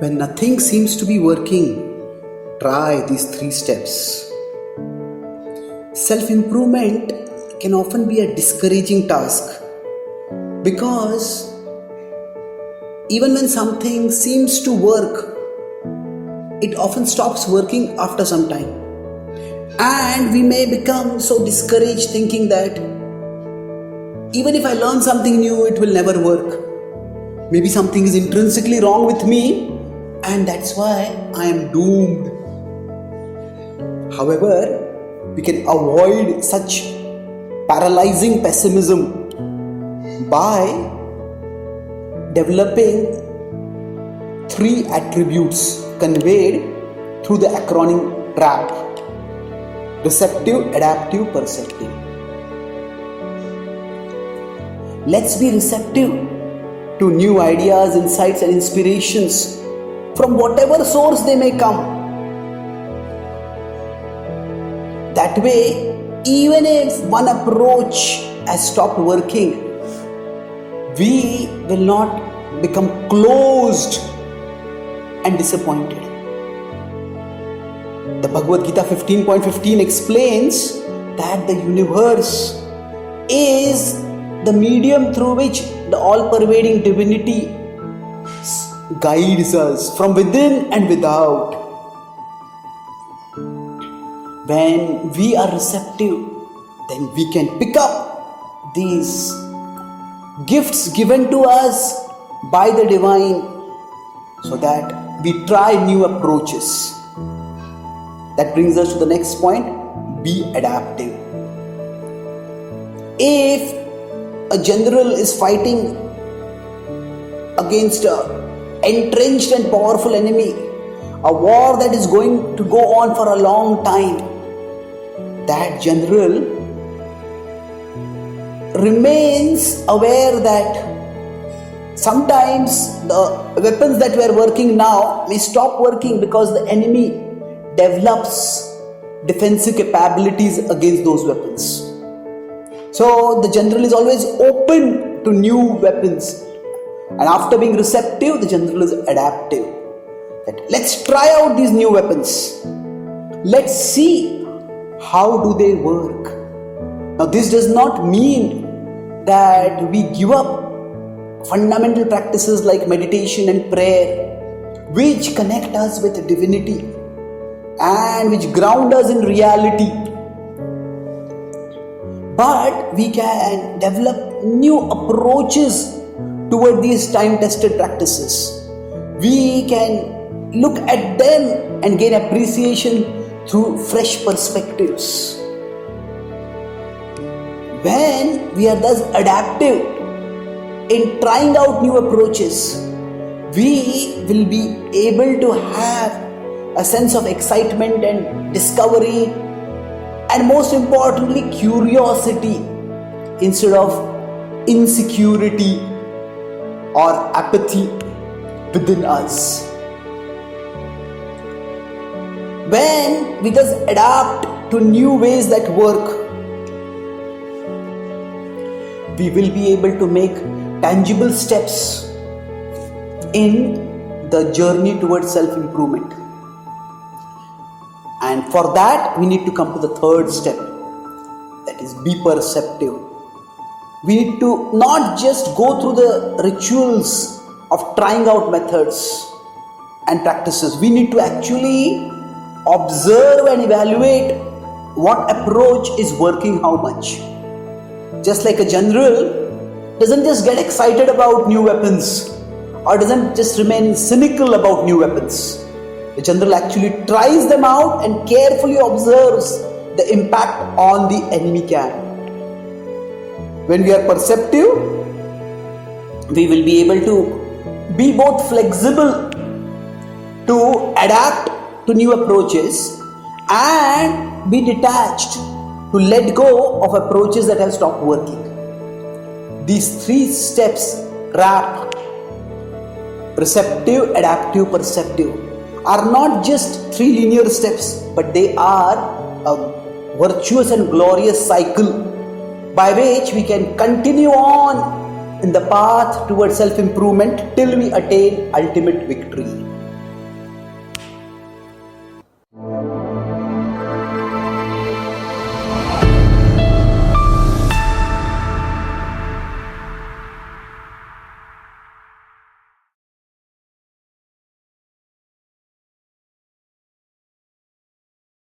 When nothing seems to be working, try these 3 steps. Self-improvement can often be a discouraging task because even when something seems to work, it often stops working after some time. And we may become so discouraged thinking that even if I learn something new, it will never work. Maybe something is intrinsically wrong with me and that's why I am doomed. However, we can avoid such paralyzing pessimism by developing 3 attributes conveyed through the acronym RAP: receptive, adaptive, perceptive. Let's be receptive to new ideas, insights and inspirations from whatever source they may come. That way, even if one approach has stopped working, we will not become closed and disappointed. The Bhagavad Gita 15.15 explains that the universe is the medium through which the all-pervading divinity guides us from within and without. When we are receptive, then we can pick up these gifts given to us by the divine so that we try new approaches. That brings us to the next point: be adaptive. If a general is fighting against an entrenched and powerful enemy, a war that is going to go on for a long time, that general remains aware that sometimes the weapons that we are working now may stop working because the enemy develops defensive capabilities against those weapons. So the general is always open to new weapons, and after being receptive, the general is adaptive. That let's try out these new weapons. Let's see how do they work. Now this does not mean that we give up fundamental practices like meditation and prayer, which connect us with divinity and which ground us in reality. But we can develop new approaches toward these time-tested practices. We can look at them and gain appreciation through fresh perspectives. When we are thus adaptive in trying out new approaches, we will be able to have a sense of excitement and discovery, and most importantly, curiosity instead of insecurity or apathy within us. When we thus adapt to new ways that work, we will be able to make tangible steps in the journey towards self-improvement. And for that, we need to come to the 3rd step, that is, be perceptive. We need to not just go through the rituals of trying out methods and practices. We need to actually observe and evaluate what approach is working how much. Just like a general doesn't just get excited about new weapons or doesn't just remain cynical about new weapons. The general actually tries them out and carefully observes the impact on the enemy camp. When we are perceptive, we will be able to be both flexible to adapt to new approaches and be detached to let go of approaches that have stopped working. These 3 steps, RAP, receptive, adaptive, perceptive, are not just 3 linear steps, but they are a virtuous and glorious cycle by which we can continue on in the path towards self-improvement till we attain ultimate victory.